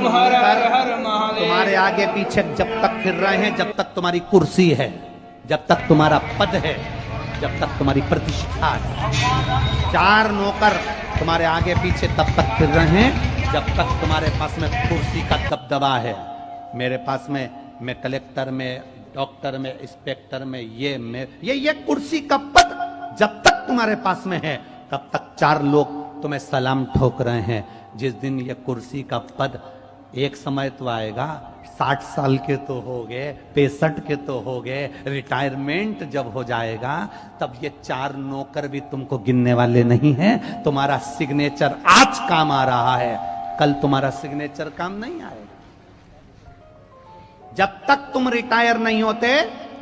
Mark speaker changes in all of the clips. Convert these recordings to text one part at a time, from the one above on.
Speaker 1: हर
Speaker 2: कर
Speaker 1: हर महादेव।
Speaker 2: तुम्हारे आगे पीछे जब तक फिर रहे हैं, जब तक तुम्हारी कुर्सी है, जब तक तुम्हारा पद है, जब तक तुम्हारी प्रतिष्ठा है। 4 नौकर तुम्हारे आगे पीछे तब तक फिर रहे हैं जब तक तुम्हारे पास में कुर्सी का दबदबा है। मेरे पास में, मैं कलेक्टर में, डॉक्टर में, इंस्पेक्टर में, ये कुर्सी का पद जब तक तुम्हारे पास में है तब तक 4 लोग तुम्हें सलाम ठोक रहे हैं। जिस दिन ये कुर्सी का पद, एक समय तो आएगा 60 साल के तो हो गए, 65 के तो हो गए, रिटायरमेंट जब हो जाएगा तब ये 4 नौकर भी तुमको गिनने वाले नहीं हैं। तुम्हारा सिग्नेचर आज काम आ रहा है, कल तुम्हारा सिग्नेचर काम नहीं आएगा। जब तक तुम रिटायर नहीं होते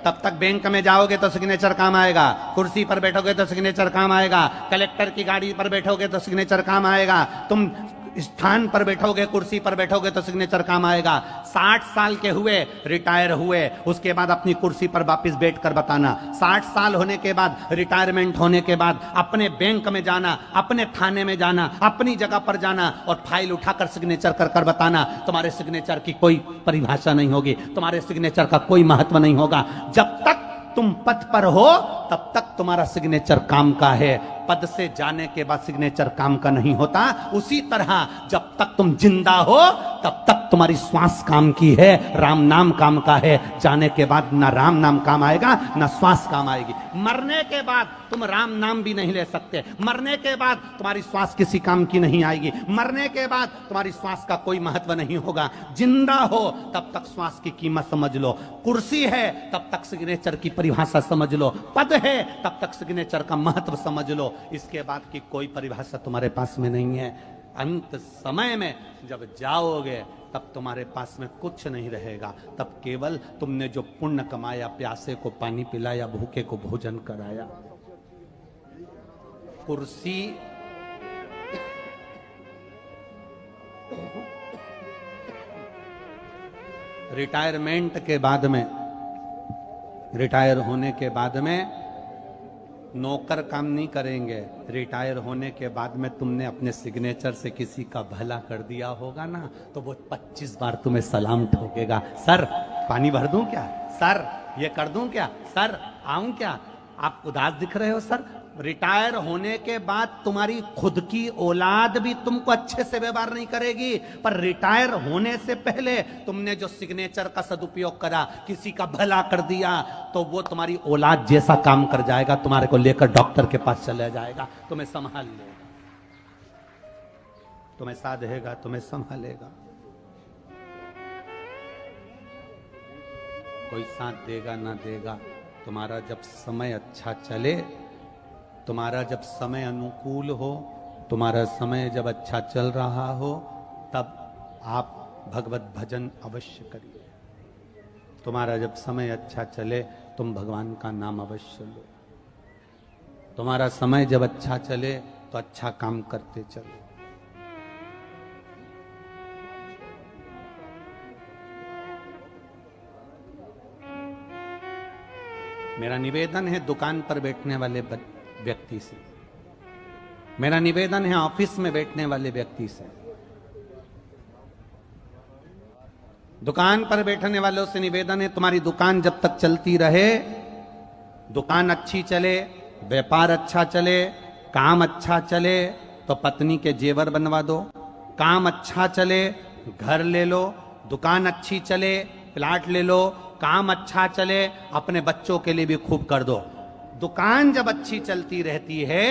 Speaker 2: तब तक बैंक में जाओगे तो सिग्नेचर काम आएगा, कुर्सी पर बैठोगे तो सिग्नेचर काम आएगा, कलेक्टर की गाड़ी पर बैठोगे तो सिग्नेचर काम आएगा, तुम स्थान पर बैठोगे, कुर्सी पर बैठोगे तो सिग्नेचर काम आएगा। 60 साल के हुए, रिटायर हुए, उसके बाद अपनी कुर्सी पर वापस बैठकर बताना। 60 साल होने के बाद, रिटायरमेंट होने के बाद अपने बैंक में जाना, अपने थाने में जाना, अपनी जगह पर जाना और फाइल उठाकर सिग्नेचर कर कर बताना। तुम्हारे सिग्नेचर की कोई परिभाषा नहीं होगी, तुम्हारे सिग्नेचर का कोई महत्व नहीं होगा। जब तक तुम पद पर हो तब तक तुम्हारा सिग्नेचर काम का है, पद से जाने के बाद सिग्नेचर काम का नहीं होता। उसी तरह जब तक तुम जिंदा हो तब तक तुम्हारी श्वास काम की है, राम नाम काम का है। जाने के बाद ना राम नाम काम आएगा ना श्वास काम आएगी। मरने के बाद तुम राम नाम भी नहीं ले सकते, मरने के बाद तुम्हारी श्वास किसी काम की नहीं आएगी, मरने के बाद तुम्हारी श्वास का कोई महत्व नहीं होगा। जिंदा हो तब तक श्वास की कीमत समझ लो, कुर्सी है तब तक सिग्नेचर की परिभाषा समझ लो, पद है तब तक सिग्नेचर का महत्व समझ लो। इसके बाद की कोई परिभाषा तुम्हारे पास में नहीं है। अंत समय में जब जाओगे तब तुम्हारे पास में कुछ नहीं रहेगा, तब केवल तुमने जो पुण्य कमाया, प्यासे को पानी पिलाया, भूखे को भोजन कराया। कुर्सी रिटायरमेंट के बाद में, रिटायर होने के बाद में नौकर काम नहीं करेंगे। रिटायर होने के बाद में तुमने अपने सिग्नेचर से किसी का भला कर दिया होगा ना, तो वो 25 बार तुम्हें सलाम ठोकेगा। सर पानी भर दूं क्या, सर ये कर दूं क्या, सर आऊं क्या। आप उदास दिख रहे हो सर। रिटायर होने के बाद तुम्हारी खुद की औलाद भी तुमको अच्छे से व्यवहार नहीं करेगी, पर रिटायर होने से पहले तुमने जो सिग्नेचर का सदुपयोग करा, किसी का भला कर दिया, तो वो तुम्हारी औलाद जैसा काम कर जाएगा, तुम्हारे को लेकर डॉक्टर के पास चला जाएगा, तुम्हें संभाल लेगा, तुम्हें साधेगा, तुम्हें संभालेगा। कोई साथ देगा ना देगा। तुम्हारा जब समय अच्छा चले, तुम्हारा जब समय अनुकूल हो, तुम्हारा समय जब अच्छा चल रहा हो, तब आप भगवत भजन अवश्य करिए। तुम्हारा जब समय अच्छा चले, तुम भगवान का नाम अवश्य लो। तुम्हारा समय जब अच्छा चले तो अच्छा काम करते चलो। मेरा निवेदन है दुकान पर बैठने वाले व्यक्ति से, मेरा निवेदन है ऑफिस में बैठने वाले व्यक्ति से, दुकान पर बैठने वालों से निवेदन है, तुम्हारी दुकान जब तक चलती रहे, दुकान अच्छी चले, व्यापार अच्छा चले, काम अच्छा चले, तो पत्नी के जेवर बनवा दो। काम अच्छा चले, घर ले लो। दुकान अच्छी चले, प्लाट ले लो। काम अच्छा चले, अपने बच्चों के लिए भी खूब कर दो। दुकान जब अच्छी चलती रहती है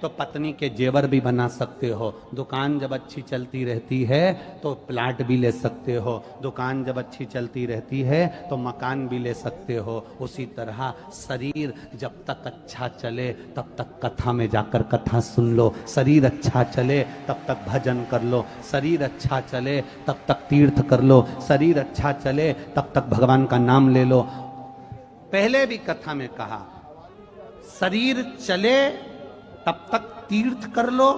Speaker 2: तो पत्नी के जेवर भी बना सकते हो। दुकान जब अच्छी चलती रहती है तो प्लाट भी ले सकते हो। दुकान जब अच्छी चलती रहती है तो मकान भी ले सकते हो। उसी तरह शरीर जब तक अच्छा चले तब तक कथा में जाकर कथा सुन लो। शरीर अच्छा चले तब तक भजन कर लो। शरीर अच्छा चले तब तक तीर्थ कर लो। शरीर अच्छा चले तब तक भगवान का नाम ले लो। पहले भी कथा में कहा, शरीर चले तब तक तीर्थ कर लो,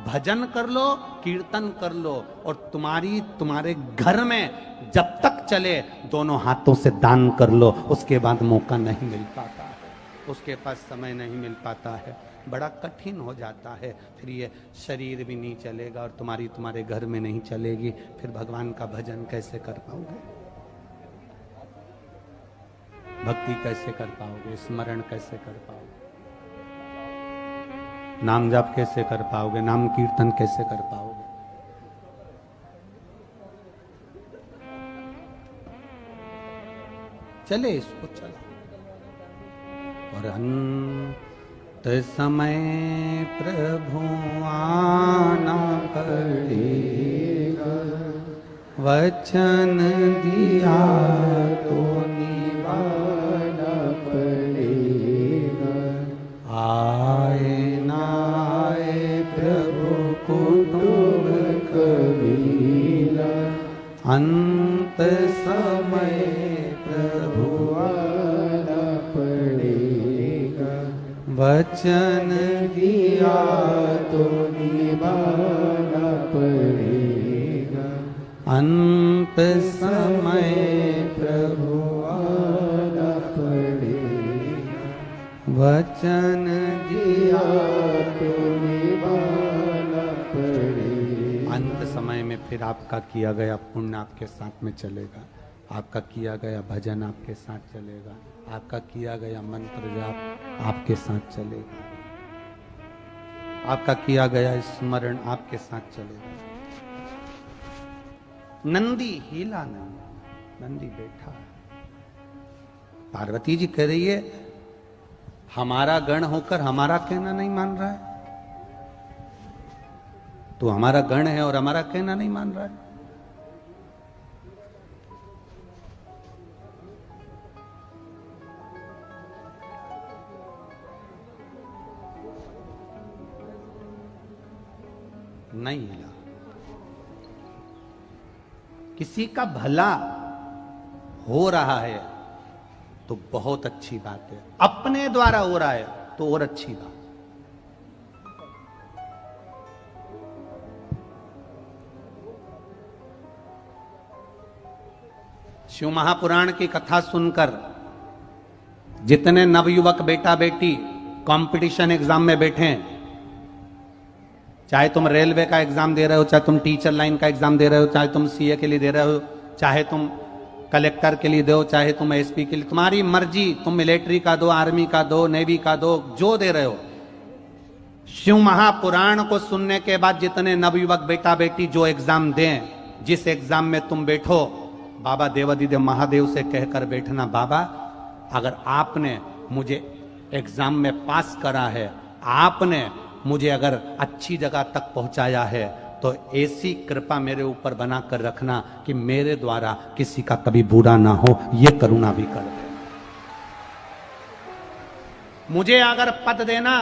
Speaker 2: भजन कर लो, कीर्तन कर लो, और तुम्हारे घर में जब तक चले दोनों हाथों से दान कर लो। उसके बाद मौका नहीं मिल पाता है, उसके पास समय नहीं मिल पाता है। बड़ा कठिन हो जाता है। फिर ये शरीर भी नहीं चलेगा और तुम्हारे घर में नहीं चलेगी, फिर भगवान का भजन कैसे कर पाओगे, भक्ति कैसे कर पाओगे, स्मरण कैसे कर पाओगे, नाम जाप कैसे कर पाओगे, नाम कीर्तन कैसे कर पाओगे। चले इसको चला। और अंत समय प्रभु आना पड़ेगा, वचन दिया तो निभाना पड़ेगा। आए ना आए प्रभु कुटुंब कबीला, अंत समय प्रभु आना पड़ेगा, वचन दिया तो निभाना पड़ेगा। अंत समय प्रभु आना पड़ेगा, वचन दिया तो निभाना पड़ेगा। अंत समय में फिर आपका किया गया पुण्य आपके साथ में चलेगा, आपका किया गया भजन आपके साथ चलेगा, आपका किया गया मंत्र जाप आपके साथ चलेगा, आपका किया गया स्मरण आपके साथ चलेगा। नंदी हिला नहीं, नंदी बैठा है। पार्वती जी कह रही है हमारा गण होकर हमारा कहना नहीं मान रहा है, तो हमारा गण है और हमारा कहना नहीं मान रहा है। नहीं हिला। किसी का भला हो रहा है तो बहुत अच्छी बात है, अपने द्वारा हो रहा है तो और अच्छी बात। शिव महापुराण की कथा सुनकर जितने नवयुवक बेटा बेटी कंपटीशन एग्जाम में बैठे हैं, चाहे तुम रेलवे का एग्जाम दे रहे हो, चाहे तुम टीचर लाइन का एग्जाम दे रहे हो, चाहे तुम सीए के लिए दे रहे हो, चाहे तुम कलेक्टर के लिए दो, चाहे तुम एसपी के लिए, तुम्हारी मर्जी, तुम मिलिट्री का दो, आर्मी का दो, नेवी का दो, जो दे रहे हो। शिव महापुराण को सुनने के बाद जितने नवयुवक बेटा बेटी जो एग्जाम दें, जिस एग्जाम में तुम बैठो, बाबा देवादिदेव महादेव से कहकर बैठना, बाबा अगर आपने मुझे एग्जाम में पास करा है, आपने मुझे अगर अच्छी जगह तक पहुंचाया है, तो ऐसी कृपा मेरे ऊपर बनाकर रखना कि मेरे द्वारा किसी का कभी बुरा ना हो, ये करुणा भी कर दे। मुझे अगर पद देना,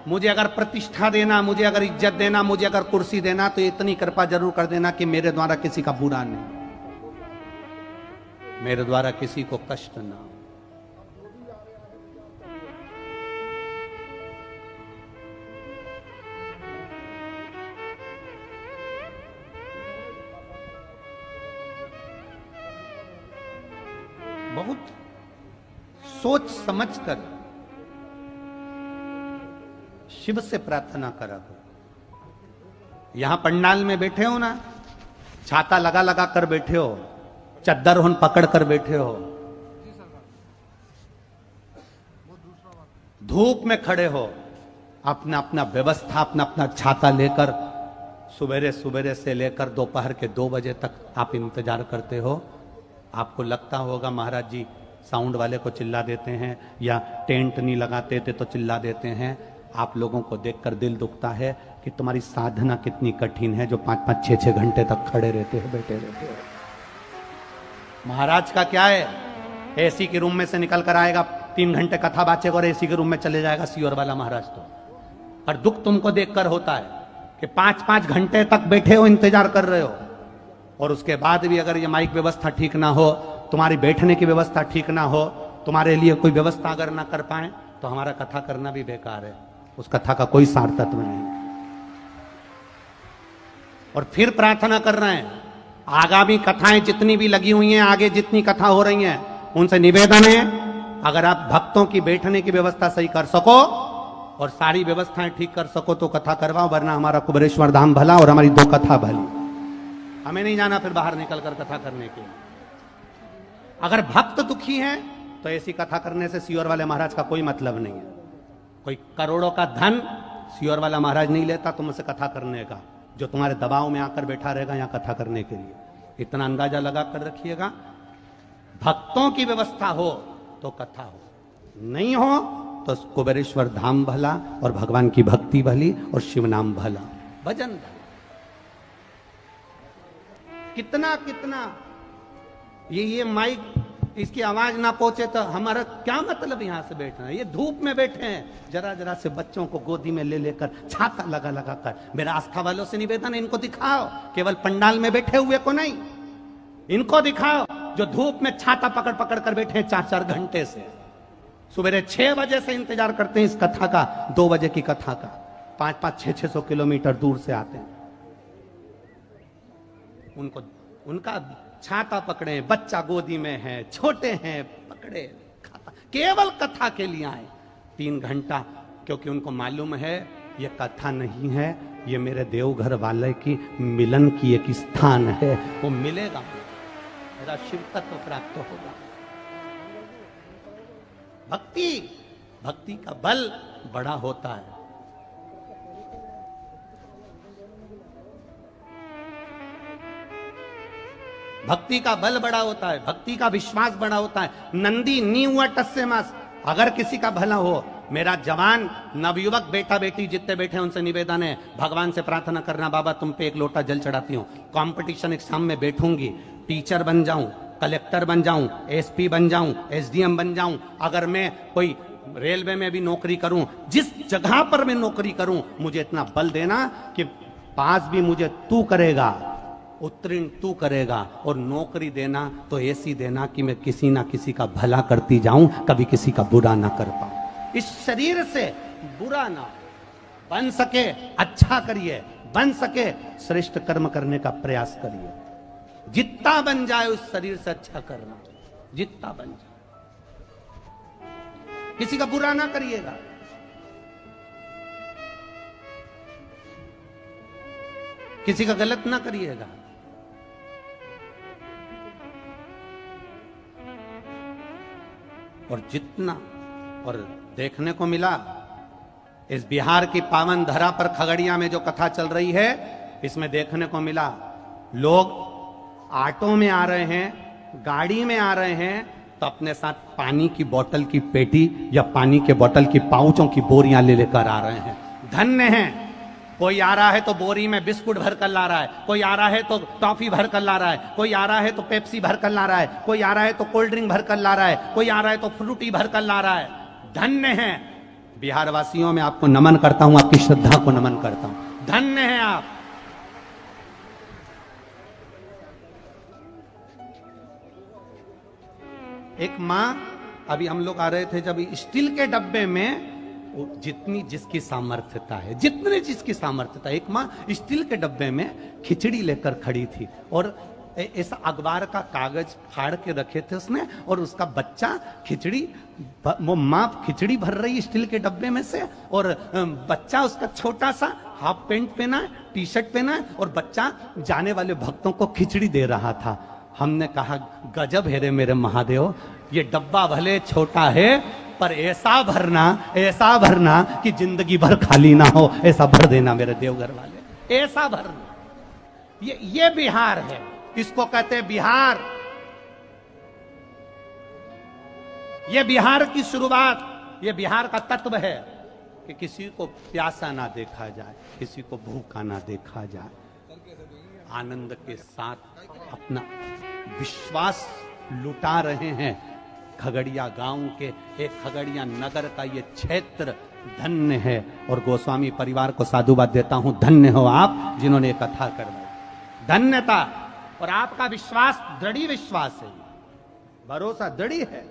Speaker 2: मुझे अगर प्रतिष्ठा देना, मुझे अगर इज्जत देना, मुझे अगर कुर्सी देना, तो इतनी कृपा जरूर कर देना कि मेरे द्वारा किसी का बुरा नहीं, मेरे द्वारा किसी को कष्ट ना हो। बहुत सोच समझकर शिव से प्रार्थना करा करो। यहां पंडाल में बैठे हो ना, छाता लगा लगा कर बैठे हो, चद्दर हुन पकड़ कर बैठे हो, धूप में खड़े हो, अपना अपना व्यवस्था, अपना अपना छाता लेकर सुबेरे सुबेरे से लेकर दोपहर के 2 बजे तक आप इंतजार करते हो। आपको लगता होगा महाराज जी साउंड वाले को चिल्ला देते हैं, या टेंट नहीं लगाते थे तो चिल्ला देते हैं। आप लोगों को देखकर दिल दुखता है कि तुम्हारी साधना कितनी कठिन है, जो 5-5, 6-6 घंटे तक खड़े रहते हो, बैठे रहते हो। महाराज का क्या है, एसी के रूम में से निकल कर आएगा, 3 घंटे कथा बाचेगा और एसी के रूम में चले जाएगा सीओर वाला महाराज। तो और दुख तुमको देखकर होता है कि 5-5 घंटे तक बैठे हो, इंतजार कर रहे हो, और उसके बाद भी अगर ये माइक व्यवस्था ठीक ना हो, तुम्हारी बैठने की व्यवस्था ठीक ना हो, तुम्हारे लिए कोई व्यवस्था अगर ना कर पाए, तो हमारा कथा करना भी बेकार है, उस कथा का कोई सार तत्व नहीं। और फिर प्रार्थना कर रहे हैं, आगामी कथाएं जितनी भी लगी हुई हैं, आगे जितनी कथा हो रही हैं, उनसे निवेदन है अगर आप भक्तों की बैठने की व्यवस्था सही कर सको और सारी व्यवस्थाएं ठीक कर सको तो कथा करवाओ, वरना हमारा कुबेरेश्वर धाम भला और हमारी 2 कथा भली। हमें नहीं जाना फिर बाहर निकलकर कथा करने के लिए। अगर भक्त दुखी हैं तो ऐसी कथा करने से सियोर वाले महाराज का कोई मतलब नहीं है। कोई करोड़ों का धन सियोर वाला महाराज नहीं लेता तुमसे कथा करने का, जो तुम्हारे दबाव में आकर बैठा रहेगा यहां कथा करने के लिए। इतना अंदाजा लगा कर रखिएगा। भक्तों की व्यवस्था हो तो कथा हो, नहीं हो तो कुबेरेश्वर धाम भला और भगवान की भक्ति भली और शिव नाम भला, भजन भला। कितना कितना ये माइक इसकी आवाज ना पहुंचे तो हमारा क्या मतलब यहां से बैठना। ये धूप में बैठे हैं, जरा जरा से बच्चों को गोदी में ले लेकर छाता लगा लगा कर। मेरा आस्था वालों से निवेदन है, इनको दिखाओ, केवल पंडाल में बैठे हुए को नहीं, इनको दिखाओ जो धूप में छाता पकड़ पकड़ कर बैठे हैं 4-4 घंटे से। सुबह 6 बजे से इंतजार करते हैं इस कथा का, 2 बजे की कथा का, 500 600 किलोमीटर दूर से आते हैं। उनको उनका छाता पकड़े, बच्चा गोदी में है, छोटे हैं, पकड़े खाता, केवल कथा के लिए आए 3 घंटा, क्योंकि उनको मालूम है ये कथा नहीं है, ये मेरे देवघर वाले की मिलन की एक स्थान है। वो मिलेगा, मेरा शिव तत्व प्राप्त होगा। भक्ति, भक्ति का बल बड़ा होता है। भक्ति का बल बड़ा होता है, भक्ति का विश्वास बड़ा होता है। नंदी नी हुआ टस्से मास। अगर किसी का भला हो, मेरा जवान नवयुवक बेटा बेटी जितने बैठे उनसे निवेदन है, भगवान से प्रार्थना करना, बाबा तुम पे 1 लोटा जल चढ़ाती हूँ, कंपटीशन एग्जाम में बैठूंगी, टीचर बन जाऊं, कलेक्टर बन जाऊं, एसपी बन जाऊं, एसडीएम बन जाऊं, अगर मैं कोई रेलवे में भी नौकरी करूं, जिस जगह पर मैं नौकरी करूं, मुझे इतना बल देना कि पास भी मुझे तू करेगा, उत्तीर्ण तू करेगा, और नौकरी देना तो ऐसी देना कि मैं किसी ना किसी का भला करती जाऊं, कभी किसी का बुरा ना कर पाऊं। इस शरीर से बुरा ना बन सके, अच्छा करिए, बन सके श्रेष्ठ कर्म करने का प्रयास करिए। जितना बन जाए उस शरीर से अच्छा करना, जितना बन जाए, किसी का बुरा ना करिएगा। किसी का गलत ना करिएगा। और जितना, और देखने को मिला इस बिहार की पावन धरा पर खगड़िया में जो कथा चल रही है, इसमें देखने को मिला लोग ऑटो में आ रहे हैं, गाड़ी में आ रहे हैं, तो अपने साथ पानी की बोतल की पेटी या पानी के बोतल की पाउचों की बोरियां ले लेकर आ रहे हैं। धन्य हैं। कोई आ रहा है तो बोरी में बिस्कुट भर कर ला रहा है, कोई आ रहा है तो टॉफी भर कर ला रहा है, कोई आ रहा है तो पेप्सी भर कर ला रहा है, कोई आ रहा है तो कोल्ड ड्रिंक भर कर ला रहा है, कोई आ रहा है तो फ्रूटी भर कर ला रहा है। धन्य हैं। बिहार वासियों में आपको नमन करता हूं, आपकी श्रद्धा को नमन करता हूं। धन्य हैं आप। एक मां, अभी हम लोग आ रहे थे जब, स्टील के डब्बे में जितनी जिसकी सामर्थ्यता है, जितने जिसकी सामर्थ्यता, एक मां स्टील के डब्बे में खिचड़ी लेकर खड़ी थी और इस अखबार का कागज फाड़ के रखे थे उसने, और उसका बच्चा खिचड़ी, वो मां खिचड़ी भर रही स्टील के डब्बे में से, और बच्चा उसका छोटा सा हाफ पैंट पहना है, टी शर्ट पहना है, और बच्चा जाने वाले भक्तों को खिचड़ी दे रहा था। हमने कहा गजब है रे मेरे महादेव, ये डब्बा भले छोटा है पर ऐसा भरना कि जिंदगी भर खाली ना हो, ऐसा भर देना मेरे देवघर वाले, ऐसा भरना। ये बिहार है, इसको कहते हैं बिहार। ये बिहार की शुरुआत, ये बिहार का तत्व है कि किसी को प्यासा ना देखा जाए, किसी को भूखा ना देखा जाए, आनंद के साथ अपना विश्वास लुटा रहे हैं। खगड़िया गांव के, एक खगड़िया नगर का ये क्षेत्र धन्य है, और गोस्वामी परिवार को साधुवाद देता हूं। धन्य हो आप जिन्होंने कथा करवाई, धन्यता। और आपका विश्वास दृढ़ विश्वास है, भरोसा दृढ़ है।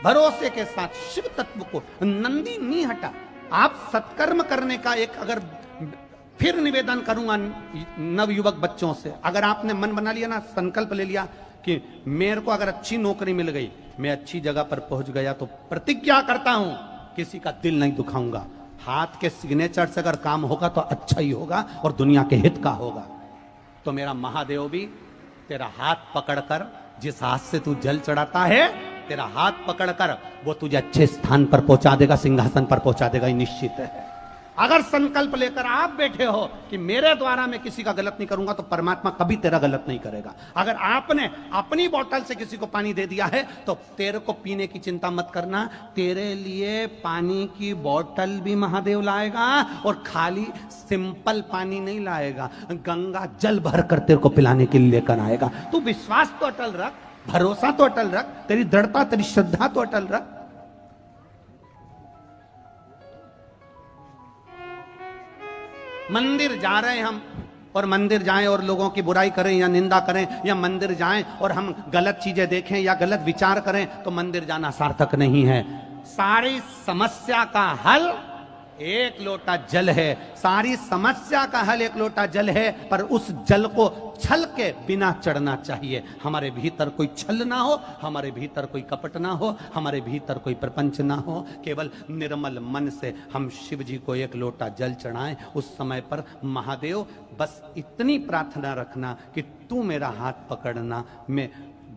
Speaker 2: भरोसे के साथ शिव तत्व को नंदी नहीं हटा। आप सत्कर्म करने का एक अगर फिर निवेदन करूंगा नवयुवक बच्चों से, अगर आपने मन बना लिया ना, संकल्प ले लिया कि मेरे को अगर अच्छी नौकरी मिल गई, मैं अच्छी जगह पर पहुंच गया, तो प्रतिज्ञा करता हूं किसी का दिल नहीं दुखाऊंगा। हाथ के सिग्नेचर से अगर काम होगा तो अच्छा ही होगा और दुनिया के हित का होगा। तो मेरा महादेव भी तेरा हाथ पकड़कर, जिस हाथ से तू जल चढ़ाता है, तेरा हाथ पकड़कर वो तुझे अच्छे स्थान पर पहुंचा देगा, सिंहासन पर पहुंचा देगा, ये निश्चित है। अगर संकल्प लेकर आप बैठे हो कि मेरे द्वारा मैं किसी का गलत नहीं करूंगा, तो परमात्मा कभी तेरा गलत नहीं करेगा। अगर आपने अपनी बोतल से किसी को पानी दे दिया है, तो तेरे को पीने की चिंता मत करना, तेरे लिए पानी की बोतल भी महादेव लाएगा, और खाली सिंपल पानी नहीं लाएगा, गंगा जल भर कर तेरे को पिलाने के लिए लेकर आएगा। तू विश्वास तो अटल रख, भरोसा तो अटल रख, तेरी दृढ़ता, तेरी श्रद्धा तो अटल रख। मंदिर जा रहे हैं हम, और मंदिर जाएं और लोगों की बुराई करें या निंदा करें, या मंदिर जाएं और हम गलत चीजें देखें या गलत विचार करें, तो मंदिर जाना सार्थक नहीं है। सारी समस्या का हल एक लोटा जल है, सारी समस्या का हल एक लोटा जल है, पर उस जल को छल के बिना चढ़ना चाहिए। हमारे भीतर कोई छल ना हो, हमारे भीतर कोई कपट ना हो, हमारे भीतर कोई प्रपंच ना हो, केवल निर्मल मन से हम शिव जी को एक लोटा जल चढ़ाएं। उस समय पर महादेव बस इतनी प्रार्थना रखना कि तू मेरा हाथ पकड़ना, मैं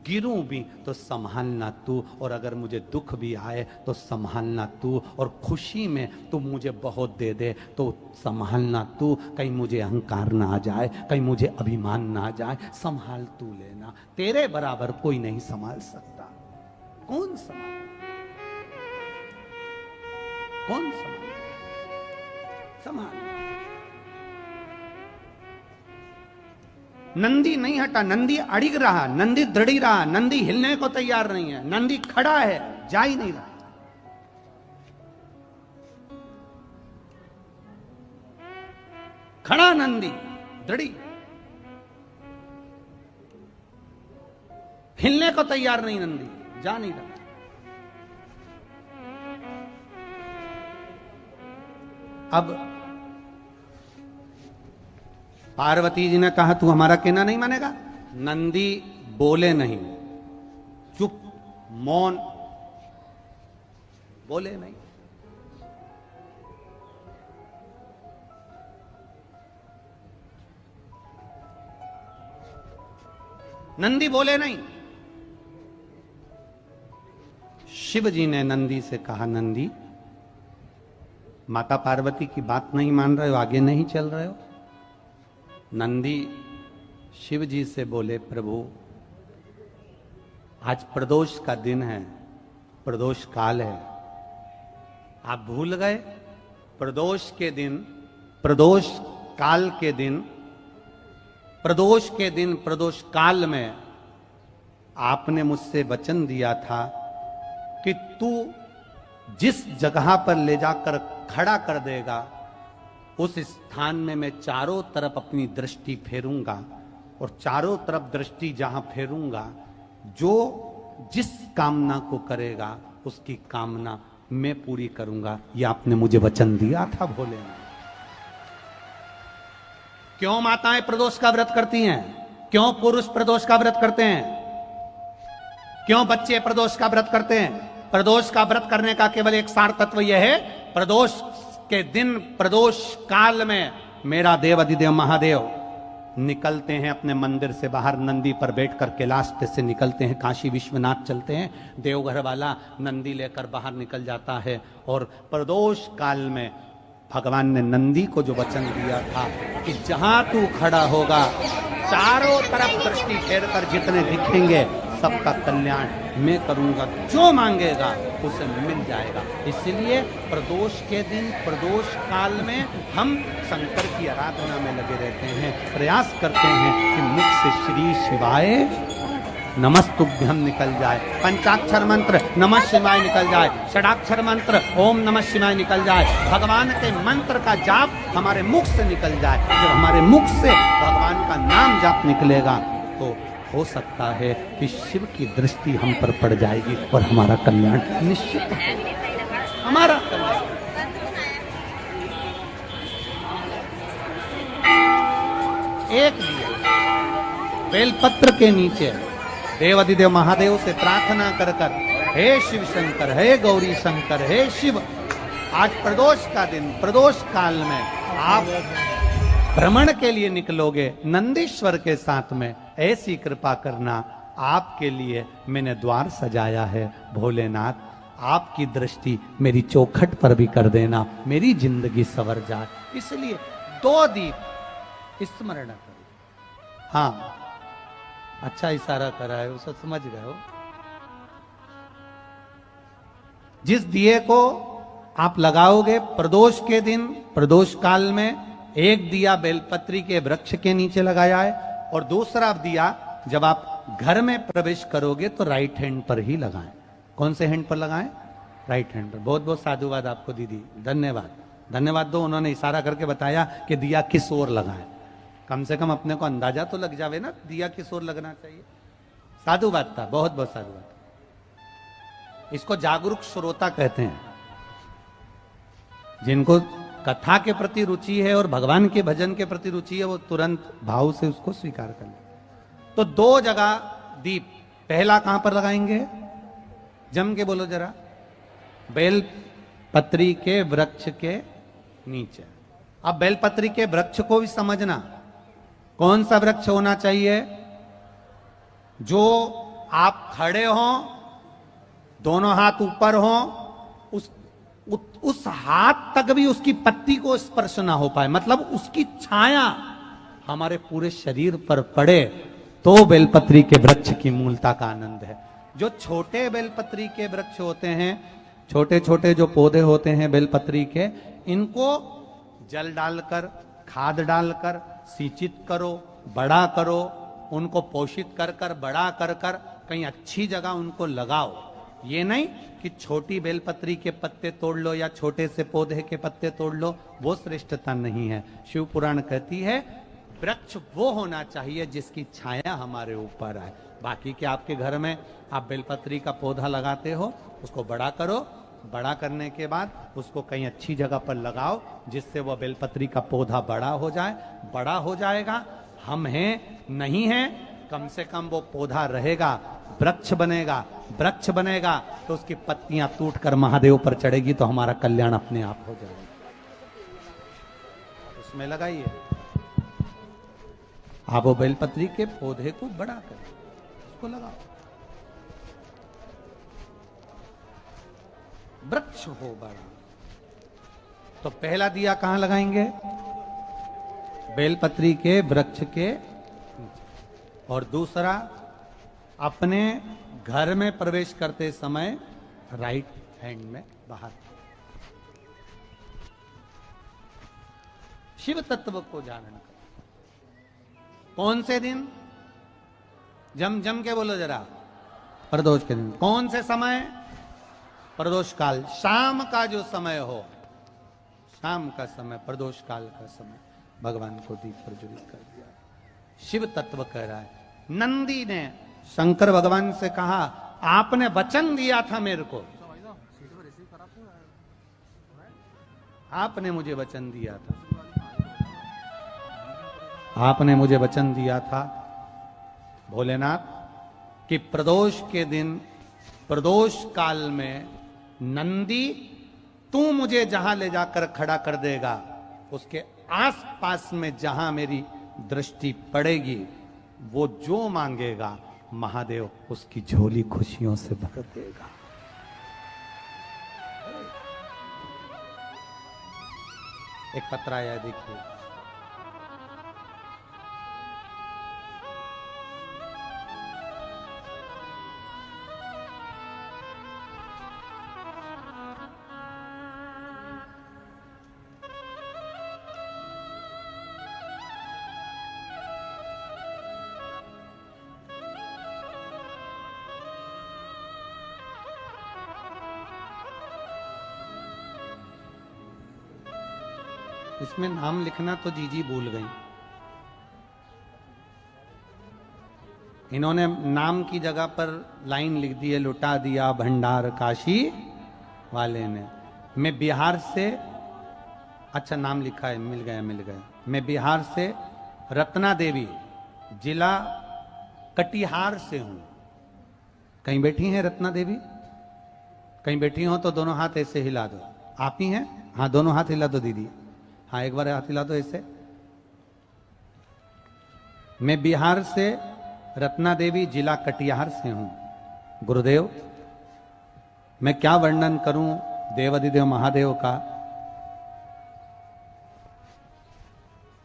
Speaker 2: गिरूं भी तो संभालना तू, और अगर मुझे दुख भी आए तो संभालना तू, और खुशी में तू मुझे बहुत दे दे तो संभालना तू, कहीं मुझे अहंकार ना आ जाए, कहीं मुझे अभिमान ना आ जाए, संभाल तू लेना। तेरे बराबर कोई नहीं संभाल सकता। कौन संभाल, कौन संभाल, संभाल। नंदी नहीं हटा, नंदी अड़िग रहा, नंदी दृढ़ी रहा, नंदी हिलने को तैयार नहीं है, नंदी खड़ा है, जा ही नहीं रहा। खड़ा नंदी, दृढ़ी, हिलने को तैयार नहीं नंदी, जा नहीं रहा। अब पार्वती जी ने कहा तू हमारा कहना नहीं मानेगा। नंदी बोले नहीं, चुप, मौन, बोले नहीं। नंदी बोले नहीं। शिव जी ने नंदी से कहा, नंदी माता पार्वती की बात नहीं मान रहे हो, आगे नहीं चल रहे हो। नंदी शिव जी से बोले, प्रभु आज प्रदोष का दिन है, प्रदोष काल है, आप भूल गए? प्रदोष के दिन, प्रदोष काल के दिन, प्रदोष के दिन, प्रदोष काल में आपने मुझसे वचन दिया था कि तू जिस जगह पर ले जाकर खड़ा कर देगा, उस स्थान में मैं चारों तरफ अपनी दृष्टि फेरूंगा, और चारों तरफ दृष्टि जहां फेरूंगा, जो जिस कामना को करेगा उसकी कामना मैं पूरी करूंगा। यह आपने मुझे वचन दिया था भोलेनाथ। क्यों माताएं प्रदोष का व्रत करती हैं? क्यों पुरुष प्रदोष का व्रत करते हैं? क्यों बच्चे प्रदोष का व्रत करते हैं? प्रदोष का व्रत करने का केवल एक सार तत्व यह है, प्रदोष के दिन, प्रदोष काल में मेरा देव अधिदेव महादेव निकलते हैं अपने मंदिर से बाहर, नंदी पर बैठकर कैलाश से निकलते हैं, काशी विश्वनाथ चलते हैं। देवघर वाला नंदी लेकर बाहर निकल जाता है, और प्रदोष काल में भगवान ने नंदी को जो वचन दिया था कि जहां तू खड़ा होगा, चारों तरफ दृष्टि फेर कर जितने दिखेंगे सबका कल्याण मैं करूंगा, जो मांगेगा उसे मिल जाएगा। इसलिए प्रदोष के दिन, प्रदोष काल में हम शंकर की आराधना में लगे रहते हैं, प्रयास करते हैं कि मुख से श्री शिवाय नमस्तुभ्यम निकल जाए, पंचाक्षर मंत्र नमः शिवाय निकल जाए, षडाक्षर मंत्र ओम नमः शिवाय निकल जाए, भगवान के मंत्र का जाप हमारे मुख से निकल जाए। जब हमारे मुख से भगवान का नाम जाप निकलेगा तो हो सकता है कि शिव की दृष्टि हम पर पड़ जाएगी और हमारा कल्याण निश्चित है। हमारा कल्याण एक दिया बेलपत्र के नीचे देवाधिदेव महादेव से प्रार्थना कर कर, हे शिव शंकर, हे गौरी शंकर, हे शिव, आज प्रदोष का दिन, प्रदोष काल में आप भ्रमण के लिए निकलोगे नंदीश्वर के साथ में, ऐसी कृपा करना। आपके लिए मैंने द्वार सजाया है भोलेनाथ, आपकी दृष्टि मेरी चौखट पर भी कर देना, मेरी जिंदगी सवर जाए। इसलिए 2 दीप स्मरण करो। हाँ, अच्छा इशारा करा है, उसे समझ गए हो। जिस दिए को आप लगाओगे प्रदोष के दिन, प्रदोष काल में, एक दिया बेलपत्री के वृक्ष के नीचे लगाया है, और दूसरा दिया जब आप घर में प्रवेश करोगे तो राइट हैंड पर ही लगाएं। कौन से हैंड पर लगाएं? राइट हैंड पर। बहुत बहुत साधुवाद आपको दीदी, धन्यवाद, धन्यवाद दो। उन्होंने इशारा करके बताया कि दिया किस ओर लगाएं, कम से कम अपने को अंदाजा तो लग जावे ना दिया किस ओर लगना चाहिए। साधुवाद था, बहुत बहुत साधुवाद। इसको जागरूक श्रोता कहते हैं, जिनको कथा के प्रति रुचि है और भगवान के भजन के प्रति रुचि है, वो तुरंत भाव से उसको स्वीकार कर ले। तो 2 जगह दीप, पहला कहां पर लगाएंगे? जम के बोलो जरा। बेलपत्री के वृक्ष के नीचे। अब बेलपत्री के वृक्ष को भी समझना, कौन सा वृक्ष होना चाहिए? जो आप खड़े हो, दोनों हाथ ऊपर हो, उस हाथ तक भी उसकी पत्ती को स्पर्श ना हो पाए, मतलब उसकी छाया हमारे पूरे शरीर पर पड़े, तो बेलपत्री के वृक्ष की मूलता का आनंद है। जो छोटे बेलपत्री के वृक्ष होते हैं, छोटे छोटे जो पौधे होते हैं बेलपत्री के, इनको जल डालकर, खाद डालकर सिंचित करो, बड़ा करो, उनको पोषित कर कर, बड़ा कर कर कहीं अच्छी जगह उनको लगाओ। ये नहीं कि छोटी बेलपत्री के पत्ते तोड़ लो या छोटे से पौधे के पत्ते तोड़ लो, वो श्रेष्ठता नहीं है। शिव पुराण कहती है वृक्ष वो होना चाहिए जिसकी छाया हमारे ऊपर आए। बाकी के आपके घर में आप बेलपत्री का पौधा लगाते हो, उसको बड़ा करो, बड़ा करने के बाद उसको कहीं अच्छी जगह पर लगाओ जिससे वह बेलपत्री का पौधा बड़ा हो जाए। बड़ा हो जाएगा, हम हैं नहीं हैं, कम से कम वो पौधा रहेगा, वृक्ष बनेगा। वृक्ष बनेगा तो उसकी पत्तियां टूटकर महादेव पर चढ़ेगी, तो हमारा कल्याण अपने आप हो जाएगा। उसमें लगाइए आप वो बेलपत्री के पौधे को बड़ा करें, उसको लगाओ, वृक्ष हो बड़ा। तो पहला दिया कहां लगाएंगे? बेलपत्री के वृक्ष के नीचे। और दूसरा अपने घर में प्रवेश करते समय राइट हैंड में बाहर। शिव तत्व को जानना। कौन से दिन? जम के बोलो जरा। प्रदोष के दिन। कौन से समय? प्रदोष काल, शाम का जो समय हो, शाम का समय, प्रदोष काल का समय, भगवान को दीप प्रज्वलित कर दिया। शिव तत्व कह रहा है। नंदी ने शंकर भगवान से कहा, आपने वचन दिया था मेरे को, आपने मुझे वचन दिया था, आपने मुझे वचन दिया था भोलेनाथ कि प्रदोष के दिन, प्रदोष काल में नंदी तू मुझे जहां ले जाकर खड़ा कर देगा, उसके आसपास में जहां मेरी दृष्टि पड़ेगी, वो जो मांगेगा महादेव उसकी झोली खुशियों से भर देगा। एक पत्र आया, देखिए। इसमें नाम लिखना तो जीजी भूल गई। इन्होंने नाम की जगह पर लाइन लिख दी है, लुटा दिया भंडार काशी वाले ने। मैं बिहार से, अच्छा नाम लिखा है, मिल गया। मैं बिहार से रत्ना देवी, जिला कटिहार से हूं। कहीं बैठी हैं रत्ना देवी? कहीं बैठी हो तो दोनों हाथ ऐसे हिला दो। आप ही हैं? हाँ, दोनों हाथ हिला दो दीदी। हाँ, एक बार हाथ हिला दो ऐसे। मैं बिहार से रत्ना देवी, जिला कटिहार से हूं। गुरुदेव, मैं क्या वर्णन करूं देवाधिदेव महादेव का।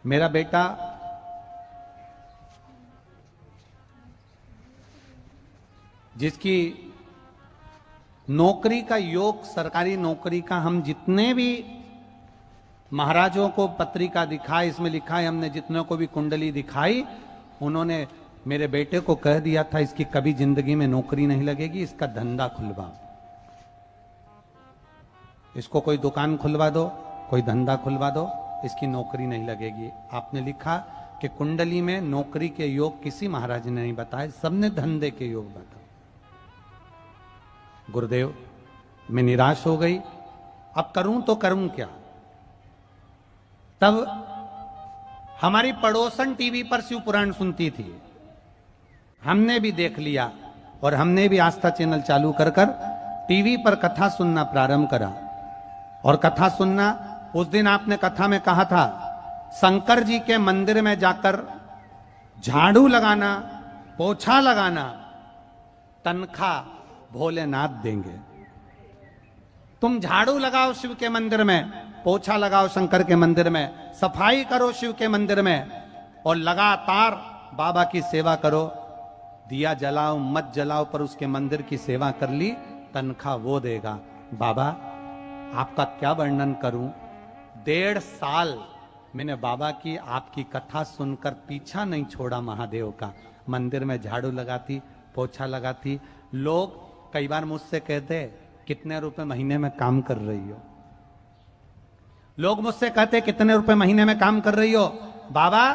Speaker 2: मेरा बेटा जिसकी नौकरी का योग, सरकारी नौकरी का, हम जितने भी महाराजों को पत्रिका दिखाई, इसमें लिखा है, हमने जितने को भी कुंडली दिखाई, उन्होंने मेरे बेटे को कह दिया था इसकी कभी जिंदगी में नौकरी नहीं लगेगी, इसका धंधा खुलवा, इसको कोई दुकान खुलवा दो, कोई धंधा खुलवा दो, इसकी नौकरी नहीं लगेगी। आपने लिखा कि कुंडली में नौकरी के योग किसी महाराज ने नहीं बताए, सबने धंधे के योग बताए। गुरुदेव, मैं निराश हो गई, अब करूं तो करूं क्या। तब हमारी पड़ोसन टीवी पर शिव पुराण सुनती थी, हमने भी देख लिया और हमने भी आस्था चैनल चालू कर टीवी पर कथा सुनना प्रारंभ करा। और कथा सुनना, उस दिन आपने कथा में कहा था शंकर जी के मंदिर में जाकर झाड़ू लगाना, पोछा लगाना, तनख्वाह भोलेनाथ देंगे। तुम झाड़ू लगाओ शिव के मंदिर में, पोछा लगाओ शंकर के मंदिर में, सफाई करो शिव के मंदिर में, और लगातार बाबा की सेवा करो। दिया जलाओ मत जलाओ, पर उसके मंदिर की सेवा कर ली, तनख्वाह वो देगा। बाबा, आपका क्या वर्णन करूं। 1.5 साल मैंने बाबा की, आपकी कथा सुनकर पीछा नहीं छोड़ा महादेव का। मंदिर में झाड़ू लगाती, पोछा लगाती। लोग कई बार मुझसे कहते, कितने रुपए महीने में काम कर रही हो। लोग मुझसे कहते, कितने रुपए महीने में काम कर रही हो। बाबा,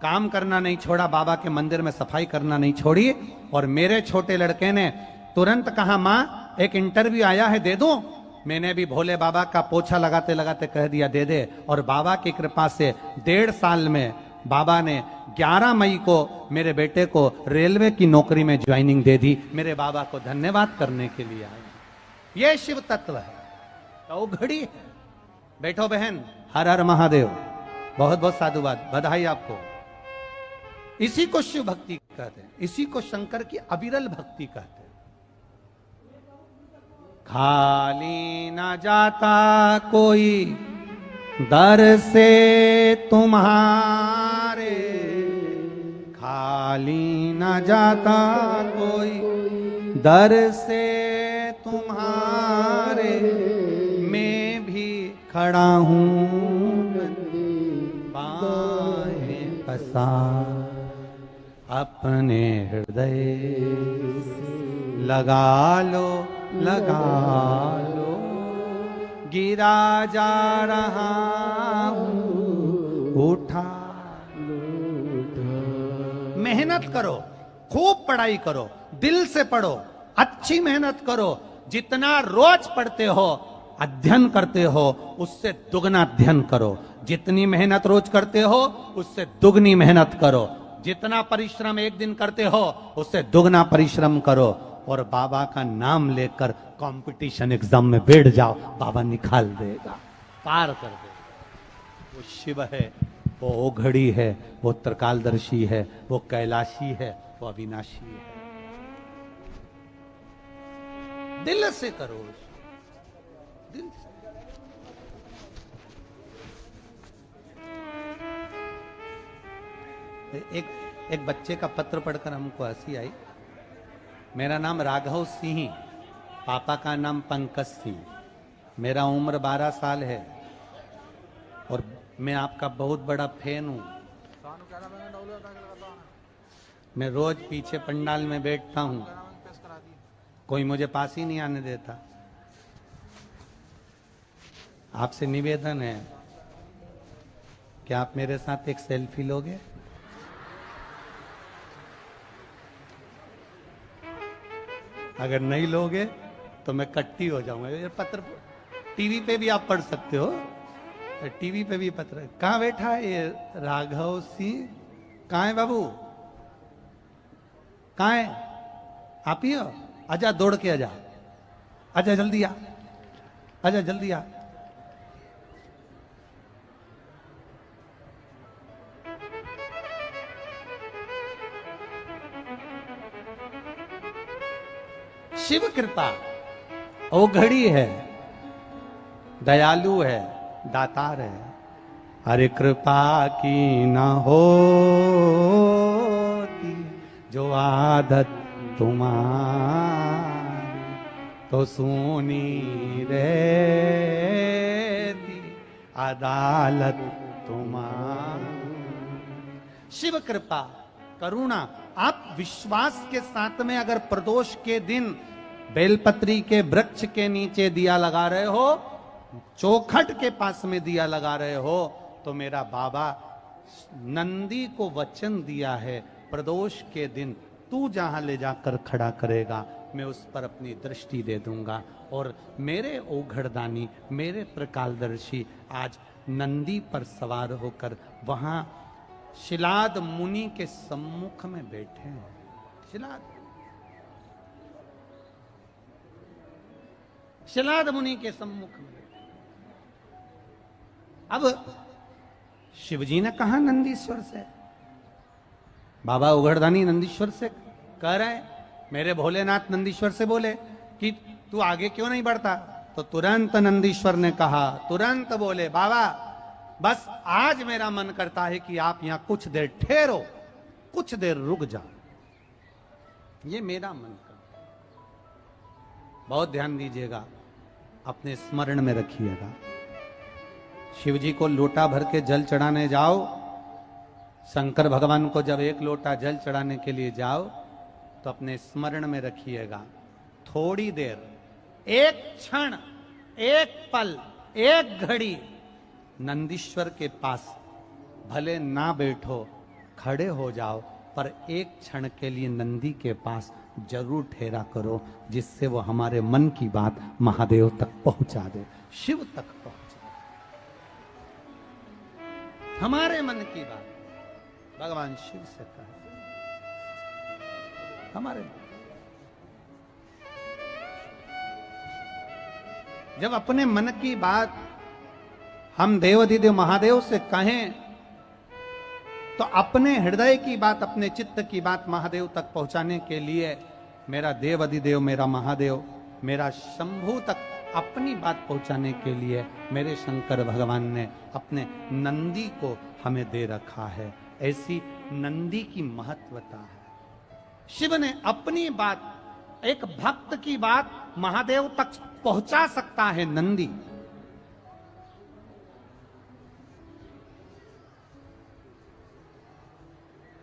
Speaker 2: काम करना नहीं छोड़ा, बाबा के मंदिर में सफाई करना नहीं छोड़ी। और मेरे छोटे लड़के ने तुरंत कहा, मां एक इंटरव्यू आया है, दे दूं। मैंने भी भोले बाबा का पोछा लगाते लगाते कह दिया, दे दे। और बाबा की कृपा से 1.5 साल में बाबा ने 11 मई को मेरे बेटे को रेलवे की नौकरी में ज्वाइनिंग दे दी। मेरे बाबा को धन्यवाद करने के लिए आए। ये शिव तत्व है, तो घड़ी। बैठो बहन, हर हर महादेव, बहुत बहुत साधुवाद, बधाई आपको। इसी को शिव भक्ति कहते हैं, इसी को शंकर की अविरल भक्ति कहते हैं। खाली न जाता कोई दर से तुम्हारे, खाली न जाता कोई दर से तुम्हारे, मैं भी खड़ा हूं बाहें पसार, अपने हृदय लगा लो लगा लो, गिरा जा रहा हूं, उठा लो। मेहनत करो, खूब पढ़ाई करो, दिल से पढ़ो, अच्छी मेहनत करो। जितना रोज पढ़ते हो, अध्ययन करते हो, उससे दुगना अध्ययन करो। जितनी मेहनत रोज करते हो, उससे दुगनी मेहनत करो। जितना परिश्रम एक दिन करते हो, उससे दुगना परिश्रम करो। और बाबा का नाम लेकर कंपटीशन एग्जाम में बैठ जाओ, बाबा निकाल देगा, पार कर देगा। वो शिव है, वो ओघड़ी है, वो त्रिकालदर्शी है, वो कैलाशी है, वो अविनाशी है। दिल से करो, दिल से। एक बच्चे का पत्र पढ़कर हमको हंसी आई। मेरा नाम राघव सिंह, पापा का नाम पंकज सिंह, मेरा उम्र 12 साल है और मैं आपका बहुत बड़ा फैन हूं। मैं रोज पीछे पंडाल में बैठता हूं, कोई मुझे पास ही नहीं आने देता। आपसे निवेदन है कि आप मेरे साथ एक सेल्फी लोगे? अगर नहीं लोगे तो मैं कट्टी हो जाऊंगा। ये पत्र टीवी पे भी आप पढ़ सकते हो, टीवी पे भी पत्र, कहाँ बैठा है ये राघव सिंह? कहाँ है बाबू, कहाँ है? आप ही हो? आजा, दौड़ के आजा, आजा जल्दी आ, आजा जल्दी आ। शिव कृपा वो घड़ी है, दयालु है, दातार है। अरे कृपा की न होती जो आदत तुम्हारी, तो सुनी रहती अदालत तुम्हारी। शिव कृपा, करुणा। आप विश्वास के साथ में अगर प्रदोष के दिन बेलपत्री के वृक्ष के नीचे दिया लगा रहे हो, चौखट के पास में दिया लगा रहे हो, तो मेरा बाबा नंदी को वचन दिया है, प्रदोष के दिन तू जहां ले जाकर खड़ा करेगा मैं उस पर अपनी दृष्टि दे दूंगा। और मेरे ओघड़दानी, मेरे प्रकालदर्शी आज नंदी पर सवार होकर वहां शिलाद मुनि के सम्मुख में बैठे हैं। शिलाद मुनि के सम्मुख में। अब शिवजी ने कहा नंदीश्वर से, बाबा उघड़दानी नंदीश्वर से कह रहे हैं, मेरे भोलेनाथ नंदीश्वर से बोले कि तू आगे क्यों नहीं बढ़ता? तो तुरंत नंदीश्वर ने कहा, तुरंत बोले, बाबा बस आज मेरा मन करता है कि आप यहां कुछ देर ठहरो, कुछ देर रुक जाओ, ये मेरा मन करता। बहुत ध्यान दीजिएगा, अपने स्मरण में रखिएगा। शिव जी को लोटा भर के जल चढ़ाने जाओ, शंकर भगवान को जब एक लोटा जल चढ़ाने के लिए जाओ तो अपने स्मरण में रखिएगा, थोड़ी देर, एक क्षण, एक पल, एक घड़ी नंदीश्वर के पास भले ना बैठो, खड़े हो जाओ, पर एक क्षण के लिए नंदी के पास जरूर ठहरा करो, जिससे वो हमारे मन की बात महादेव तक पहुंचा दे, शिव तक पहुंचा दे। हमारे मन की बात भगवान शिव से कहे, हमारे मन। जब अपने मन की बात हम देवाधिदेव महादेव से कहें तो अपने हृदय की बात, अपने चित्त की बात महादेव तक पहुंचाने के लिए मेरा देवाधिदेव, मेरा महादेव, मेरा शंभू तक अपनी बात पहुंचाने के लिए मेरे शंकर भगवान ने अपने नंदी को हमें दे रखा है। ऐसी नंदी की महत्वता है। शिव ने अपनी बात, एक भक्त की बात महादेव तक पहुंचा सकता है नंदी।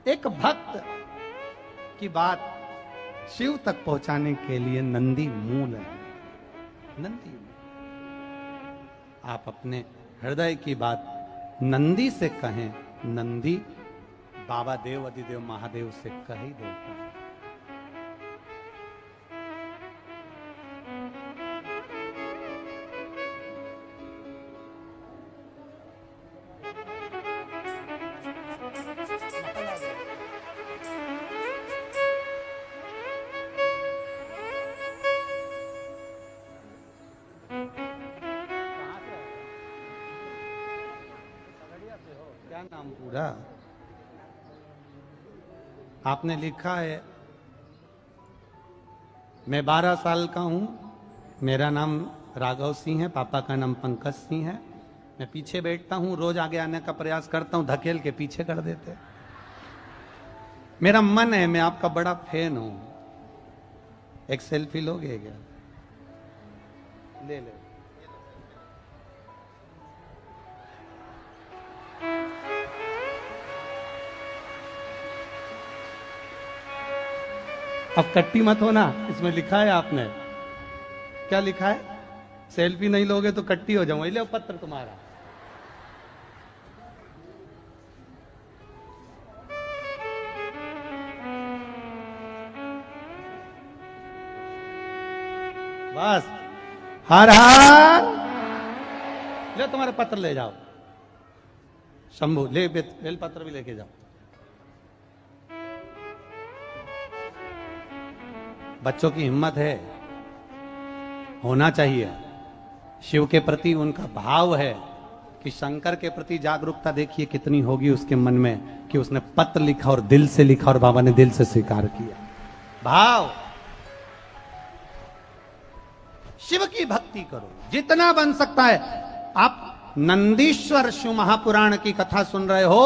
Speaker 2: एक भक्त की बात शिव तक पहुंचाने के लिए नंदी मूल है। नंदी, आप अपने हृदय की बात नंदी से कहें, नंदी बाबा देव अधिदेव महादेव से कह ही देता है। क्या नाम पूरा? आपने लिखा है, मैं 12 साल का हूं, मेरा नाम राघव सिंह है, पापा का नाम पंकज सिंह है, मैं पीछे बैठता हूं, रोज आगे आने का प्रयास करता हूं, धकेल के पीछे कर देते। मेरा मन है, मैं आपका बड़ा फैन हूं, एक सेल्फी लोगे क्या? ले ले। अब कट्टी मत हो ना, इसमें लिखा है आपने, क्या लिखा है? सेल्फी नहीं लोगे तो कट्टी हो जाऊंगा। ले पत्र तुम्हारा। बस, हर हर। ले तुम्हारा पत्र ले जाओ। शंभू ले बेलपत्र भी लेके जाओ। बच्चों की हिम्मत है, होना चाहिए। शिव के प्रति उनका भाव है कि शंकर के प्रति जागरूकता देखिए कितनी होगी उसके मन में, कि उसने पत्र लिखा और दिल से लिखा और बाबा ने दिल से स्वीकार किया। भाव, शिव की भक्ति करो जितना बन सकता है। आप नंदीश्वर शिव महापुराण की कथा सुन रहे हो,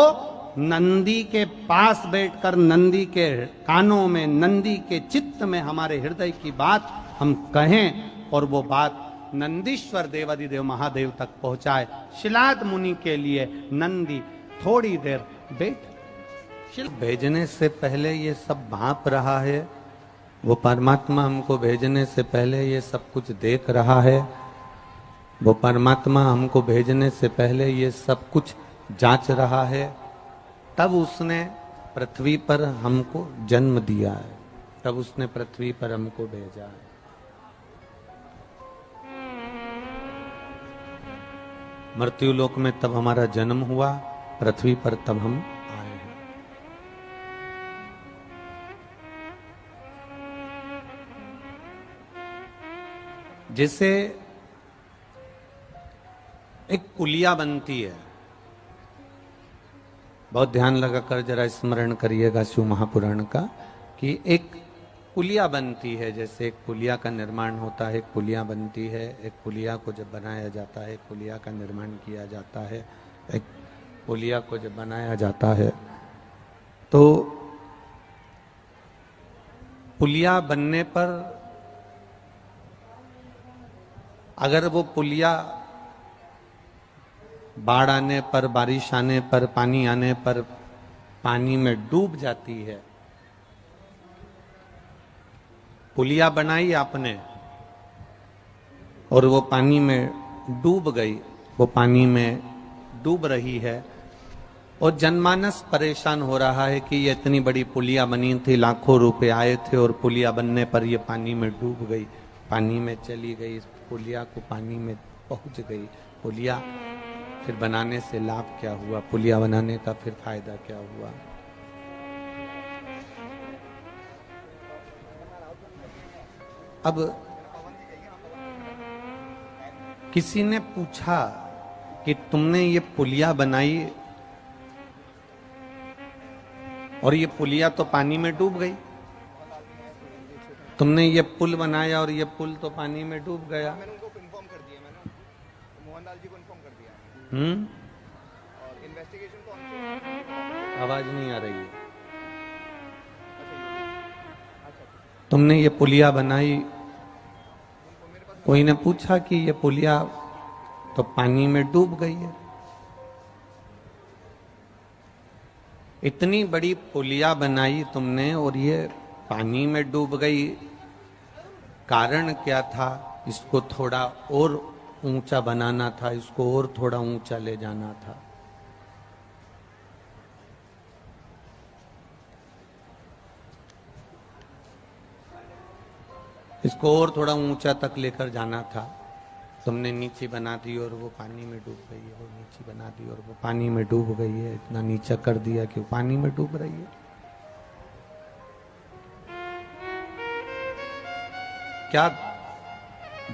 Speaker 2: नंदी के पास बैठकर नंदी के कानों में, नंदी के चित्त में हमारे हृदय की बात हम कहें और वो बात नंदीश्वर देवादिदेव महादेव तक पहुंचाए। शिलाद मुनि के लिए नंदी थोड़ी देर बैठ, भेजने से पहले ये सब भांप रहा है, वो परमात्मा हमको भेजने से पहले ये सब कुछ देख रहा है, वो परमात्मा हमको भेजने से पहले ये सब कुछ जांच रहा है, तब उसने पृथ्वी पर हमको जन्म दिया है, तब उसने पृथ्वी पर हमको भेजा है। मृत्यु लोक में तब हमारा जन्म हुआ, पृथ्वी पर तब हम आए हैं। जैसे एक पुलिया बनती है, बहुत ध्यान लगाकर जरा स्मरण करिएगा शिव महापुराण का, कि एक पुलिया बनती है। जैसे एक पुलिया का निर्माण होता है, एक पुलिया बनती है, एक पुलिया को जब बनाया जाता है, एक पुलिया का निर्माण किया जाता है, एक पुलिया को जब बनाया जाता है तो पुलिया बनने पर अगर वो पुलिया बाढ़ आने पर, बारिश आने पर, पानी आने पर पानी में डूब जाती है, पुलिया बनाई आपने और वो पानी में डूब गई, वो पानी में डूब रही है और जनमानस परेशान हो रहा है कि ये इतनी बड़ी पुलिया बनी थी, लाखों रुपए आए थे और पुलिया बनने पर ये पानी में डूब गई, पानी में चली गई, पुलिया को पानी में पहुंच गई। पुलिया फिर बनाने से लाभ क्या हुआ, पुलिया बनाने का फिर फायदा क्या हुआ? अब किसी ने पूछा कि तुमने ये पुलिया बनाई और ये पुलिया तो पानी में डूब गई, तुमने ये पुल बनाया और ये पुल तो पानी में डूब गया।
Speaker 1: मैंने उनको इन्फॉर्म कर दिया, मैंने मोहनलाल जी को इन्फॉर्म कर दिया। और इन्वेस्टिगेशन कौन?
Speaker 2: आवाज नहीं आ रही है। तुमने ये पुलिया बनाई, कोई ने पूछा कि ये पुलिया तो पानी में डूब गई है, इतनी बड़ी पुलिया बनाई तुमने और ये पानी में डूब गई, कारण क्या था? इसको थोड़ा और ऊंचा बनाना था, इसको और थोड़ा ऊंचा ले जाना था। इसको और थोड़ा ऊंचा तक लेकर जाना था, तुमने नीचे बना दी और वो पानी में डूब गई है, वो नीचे बना दी और वो पानी में डूब गई है, इतना नीचा कर दिया कि वो पानी में डूब रही है। क्या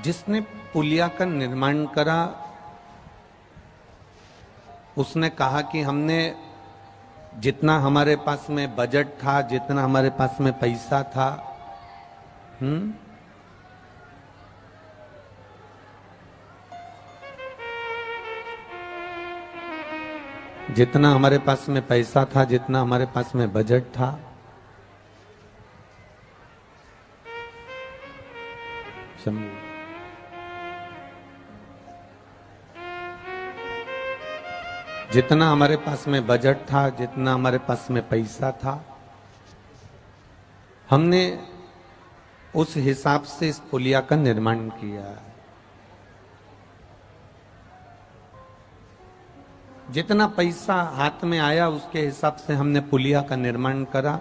Speaker 2: जिसने पुलिया का निर्माण करा उसने कहा कि हमने जितना हमारे पास में बजट था, जितना हमारे पास में पैसा था, जितना हमारे पास में पैसा था, जितना हमारे पास में बजट था, जितना हमारे पास में बजट था, जितना हमारे पास में पैसा था, हमने उस हिसाब से इस पुलिया का निर्माण किया। जितना पैसा हाथ में आया उसके हिसाब से हमने पुलिया का निर्माण करा।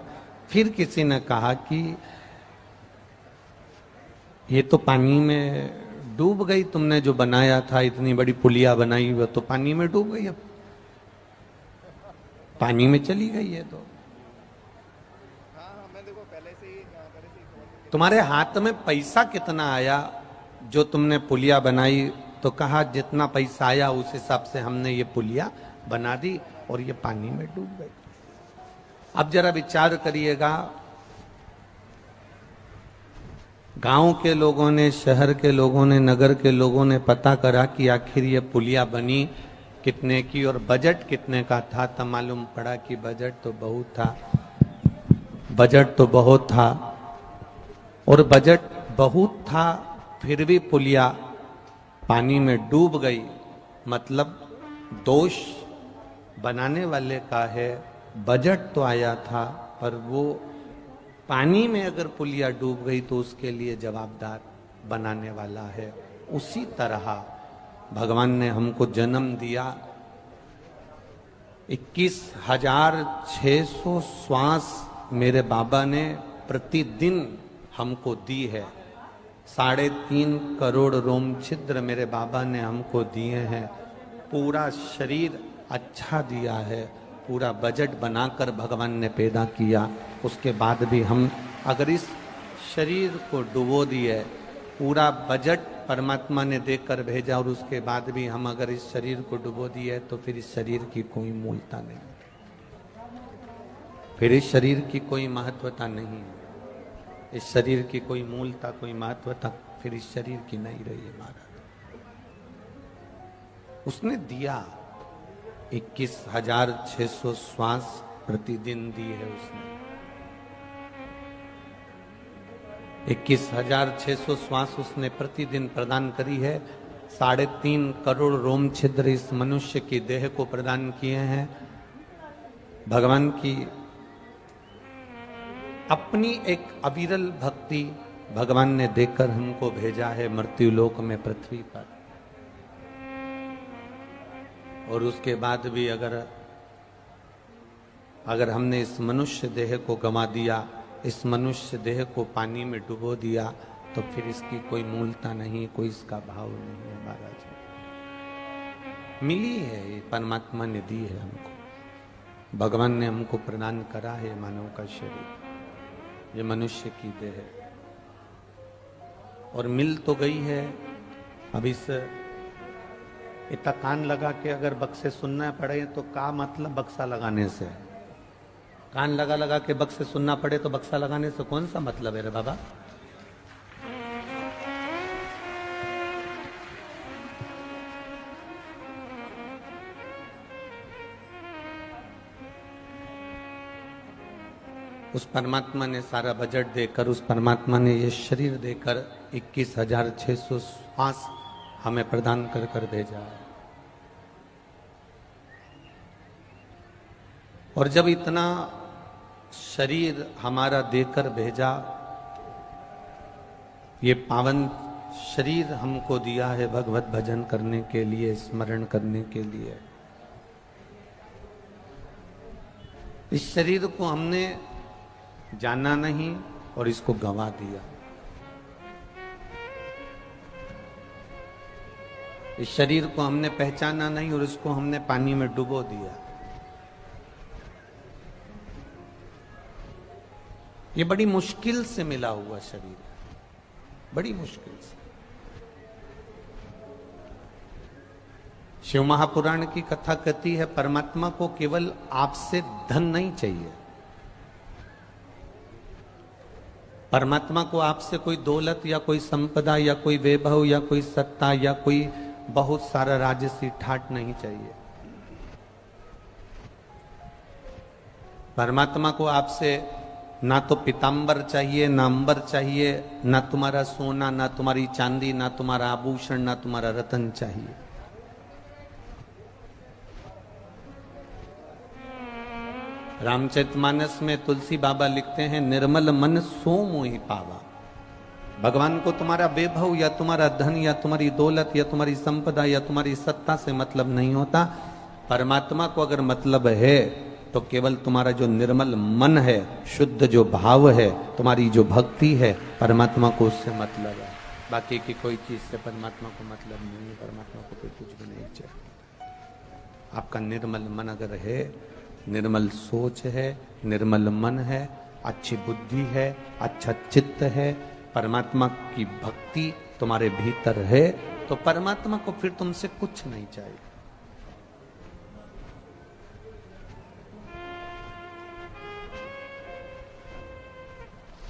Speaker 2: फिर किसी ने कहा कि ये तो पानी में डूब गई, तुमने जो बनाया था, इतनी बड़ी पुलिया बनाई वो तो पानी में डूब गई। अब पानी में चली गई है तो।
Speaker 1: हाँ हाँ, मैं देखो पहले से ही यहाँ पर ही
Speaker 2: तुम्हारे हाथ में पैसा कितना आया जो तुमने पुलिया बनाई? तो कहा जितना पैसा आया उस हिसाब से हमने ये पुलिया बना दी और ये पानी में डूब गई। अब जरा विचार करिएगा, गांव के लोगों ने, शहर के लोगों ने, नगर के लोगों ने पता करा कि आखिर ये पुलिया बनी कितने की और बजट कितने का था, तब मालूम पड़ा कि बजट तो बहुत था। बजट तो बहुत था और बजट बहुत था फिर भी पुलिया पानी में डूब गई। मतलब दोष बनाने वाले का है। बजट तो आया था पर वो पानी में अगर पुलिया डूब गई तो उसके लिए जवाबदार बनाने वाला है। उसी तरह भगवान ने हमको जन्म दिया, 21,600 श्वास मेरे बाबा ने प्रतिदिन हमको दी है। 3.5 करोड़ रोम छिद्र मेरे बाबा ने हमको दिए हैं। पूरा शरीर अच्छा दिया है, पूरा बजट बनाकर भगवान ने पैदा किया। उसके बाद भी हम अगर इस शरीर को डुबो दिए, पूरा बजट परमात्मा ने देकर भेजा और उसके बाद भी हम अगर इस शरीर को डुबो दिए तो फिर इस शरीर की कोई मूलता नहीं, फिर इस शरीर की कोई महत्वता नहीं है। इस शरीर की कोई मूलता, कोई महत्वता फिर इस शरीर की नहीं रही है महाराज। उसने दिया 21,600 श्वास प्रतिदिन दी है उसने। 21,600 श्वास उसने प्रतिदिन प्रदान करी है। 3.5 करोड़ रोम छिद्र इस मनुष्य की देह को प्रदान किए हैं। भगवान की अपनी एक अविरल भक्ति भगवान ने देकर हमको भेजा है मृत्युलोक में, पृथ्वी पर। और उसके बाद भी अगर हमने इस मनुष्य देह को गंवा दिया, इस मनुष्य देह को पानी में डुबो दिया, तो फिर इसकी कोई मूलता नहीं, कोई इसका भाव नहीं है महाराज। मिली है, ये परमात्मा ने दी है हमको, भगवान ने हमको प्रदान करा है मानव का शरीर, ये मनुष्य की देह है। और मिल तो गई है। अब इस इतना कान लगा के अगर बक्से सुनना पड़े तो क्या मतलब बक्सा लगाने से? कान लगा लगा के बक्से सुनना पड़े तो बक्सा लगाने से कौन सा मतलब है रे बाबा? उस परमात्मा ने सारा बजट देकर, उस परमात्मा ने ये शरीर देकर 21,600 श्वास हमें प्रदान कर कर भेजा है। और जब इतना शरीर हमारा देकर भेजा, ये पावन शरीर हमको दिया है भगवत भजन करने के लिए, स्मरण करने के लिए। इस शरीर को हमने जाना नहीं और इसको गंवा दिया। इस शरीर को हमने पहचाना नहीं और इसको हमने पानी में डुबो दिया। ये बड़ी मुश्किल से मिला हुआ शरीर है, बड़ी मुश्किल से। शिव महापुराण की कथा कहती है, परमात्मा को केवल आपसे धन नहीं चाहिए, परमात्मा को आपसे कोई दौलत या कोई संपदा या कोई वैभव या कोई सत्ता या कोई बहुत सारा राजसी ठाट नहीं चाहिए। परमात्मा को आपसे ना तो पीतांबर चाहिए, ना अंबर चाहिए, ना तुम्हारा सोना, ना तुम्हारी चांदी, ना तुम्हारा आभूषण, ना तुम्हारा रतन चाहिए। रामचरितमानस में तुलसी बाबा लिखते हैं, निर्मल मन सो मोहि पावा। भगवान को तुम्हारा वैभव या तुम्हारा धन या तुम्हारी दौलत या तुम्हारी संपदा या तुम्हारी सत्ता से मतलब नहीं होता। परमात्मा को अगर मतलब है तो केवल तुम्हारा जो निर्मल मन है, शुद्ध जो भाव है, तुम्हारी जो भक्ति है, परमात्मा को उससे मतलब है। बाकी की कोई चीज से परमात्मा को मतलब नहीं है। परमात्मा को कोई कुछ भी नहीं चाहिए। आपका निर्मल मन अगर है निर्मल सोच है, निर्मल मन है, अच्छी बुद्धि है, अच्छा चित्त है, परमात्मा की भक्ति तुम्हारे भीतर है, तो परमात्मा को फिर तुमसे कुछ नहीं चाहिए।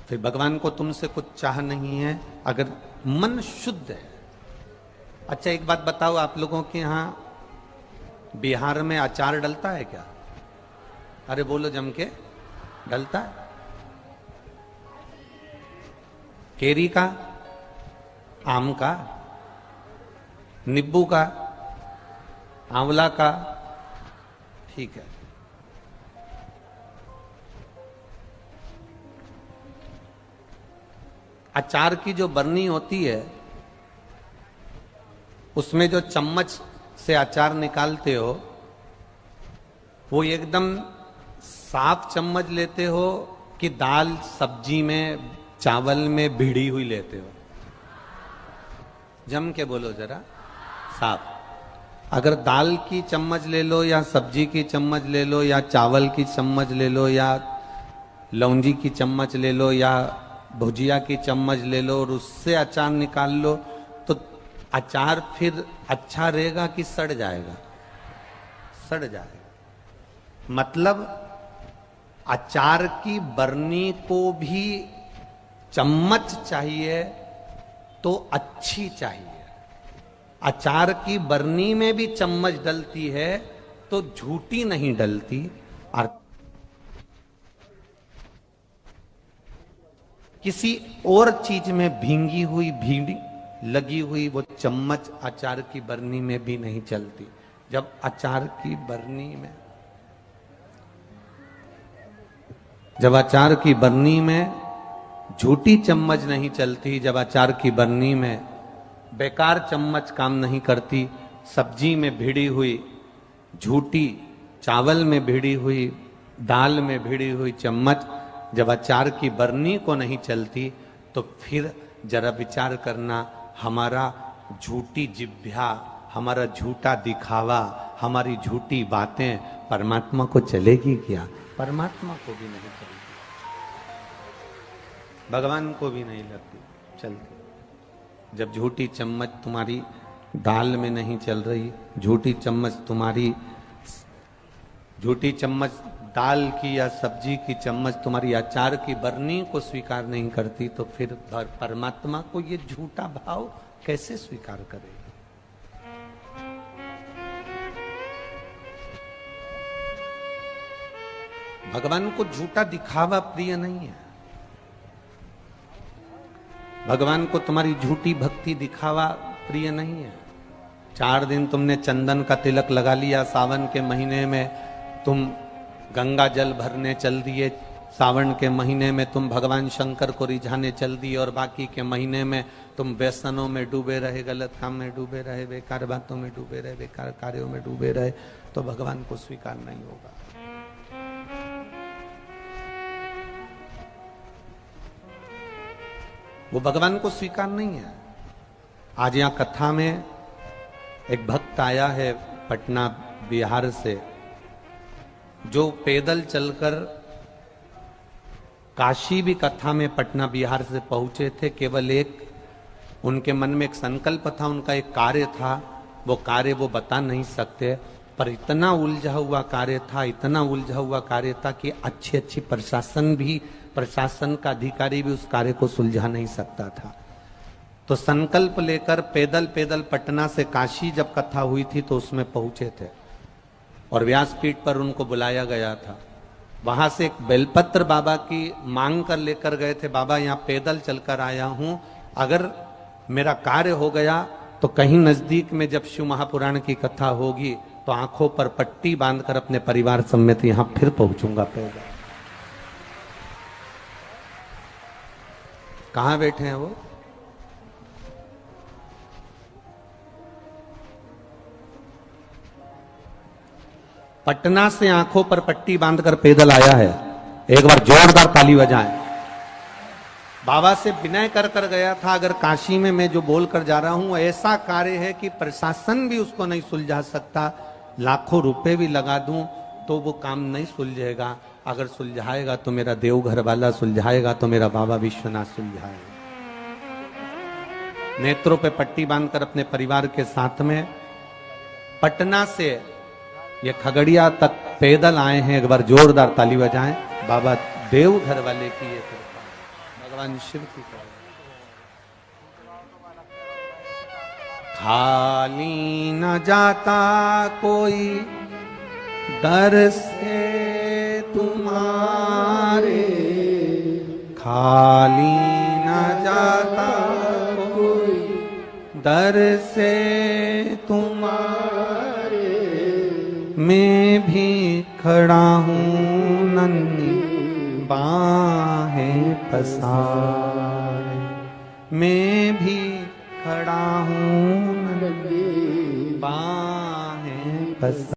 Speaker 2: फिर भगवान को तुमसे कुछ चाह नहीं है अगर मन शुद्ध है। अच्छा एक बात बताओ, आप लोगों के यहां बिहार में अचार डलता है क्या? अरे बोलो जम के, डलता है? केरी का, आम का, नींबू का, आंवला का, ठीक है। अचार की जो बरनी होती है उसमें जो चम्मच से अचार निकालते हो वो एकदम साफ चम्मच लेते हो कि दाल सब्जी में चावल में भिड़ी हुई लेते हो? जम के बोलो जरा, साफ। अगर दाल की चम्मच ले लो या सब्जी की चम्मच ले लो या चावल की चम्मच ले लो या लौंजी की चम्मच ले लो या भुजिया की चम्मच ले लो और उससे अचार निकाल लो, तो अचार फिर अच्छा रहेगा कि सड़ जाएगा? सड़ जाएगा। मतलब अचार की बरनी को भी चम्मच चाहिए तो अच्छी चाहिए। अचार की बरनी में भी चम्मच डलती है तो झूठी नहीं डलती। और किसी और चीज में भींगी हुई भीड़ी लगी हुई वो चम्मच अचार की बरनी में भी नहीं चलती। जब अचार की बरनी में, जब अचार की बरनी में झूठी चम्मच नहीं चलती, जब अचार की बरनी में बेकार चम्मच काम नहीं करती, सब्जी में भिड़ी हुई झूठी, चावल में भिड़ी हुई, दाल में भिड़ी हुई चम्मच जब अचार की बरनी को नहीं चलती, तो फिर जरा विचार करना, हमारा झूठी जिह्वा, हमारा झूठा दिखावा, हमारी झूठी बातें परमात्मा को चलेगी क्या? परमात्मा को भी नहीं चलेगी, भगवान को भी नहीं लगती, चलती। जब झूठी चम्मच तुम्हारी दाल में नहीं चल रही, झूठी चम्मच दाल की या सब्जी की चम्मच तुम्हारी अचार की बरनी को स्वीकार नहीं करती, तो फिर परमात्मा को ये झूठा भाव कैसे स्वीकार करेगी? भगवान को झूठा दिखावा प्रिय नहीं है। भगवान को तुम्हारी झूठी भक्ति दिखावा प्रिय नहीं है। 4 दिन तुमने चंदन का तिलक लगा लिया, सावन के महीने में तुम गंगा जल भरने चल दिए, सावन के महीने में तुम भगवान शंकर को रिझाने चल दिए, और बाकी के महीने में तुम व्यसनों में डूबे रहे, गलत काम में डूबे रहे, बेकार बातों में डूबे रहे, बेकार कार्यों में डूबे रहे, तो भगवान को स्वीकार नहीं होगा। वो भगवान को स्वीकार नहीं है। आज यहां कथा में एक भक्त आया है पटना बिहार से, जो पैदल चलकर काशी भी कथा में पटना बिहार से पहुंचे थे। केवल एक उनके मन में एक संकल्प था, उनका एक कार्य था, वो कार्य वो बता नहीं सकते, पर इतना उलझा हुआ कार्य था, इतना उलझा हुआ कार्य था कि अच्छी प्रशासन का अधिकारी भी उस कार्य को सुलझा नहीं सकता था। तो संकल्प लेकर पैदल पटना से काशी जब कथा हुई थी तो उसमें पहुंचे थे, और व्यासपीठ पर उनको बुलाया गया था। वहां से एक बेलपत्र बाबा की मांग कर लेकर गए थे, बाबा यहाँ पैदल चलकर आया हूं, अगर मेरा कार्य हो गया तो कहीं नजदीक में जब शिव महापुराण की कथा होगी तो आंखों पर पट्टी बांधकर अपने परिवार समेत यहां फिर पहुंचूंगा पैदल। कहां बैठे हैं वो? पटना से आंखों पर पट्टी बांधकर पैदल आया है। एक बार जोरदार ताली बजाएं। बाबा से विनय कर गया था, अगर काशी में मैं जो बोल कर जा रहा हूं ऐसा कार्य है कि प्रशासन भी उसको नहीं सुलझा सकता, लाखों रुपए भी लगा दूं तो वो काम नहीं सुलझेगा। अगर सुलझाएगा तो मेरा देवघर वाला सुलझाएगा, तो मेरा बाबा विश्वनाथ सुलझाएगा। नेत्रों पे पट्टी बांधकर अपने परिवार के साथ में पटना से ये खगड़िया तक पैदल आए हैं। एक बार जोरदार ताली बजाएं बाबा देवघर वाले की ये कृपा, भगवान शिव की कृपा। खाली न जाता कोई दर से तुम्हारे, खाली न जाता कोई दर से तुम्हारे, मैं भी खड़ा हूँ नन्ही बाहें पसारे, मैं भी खड़ा हूँ नन्ही बाहें पसारे।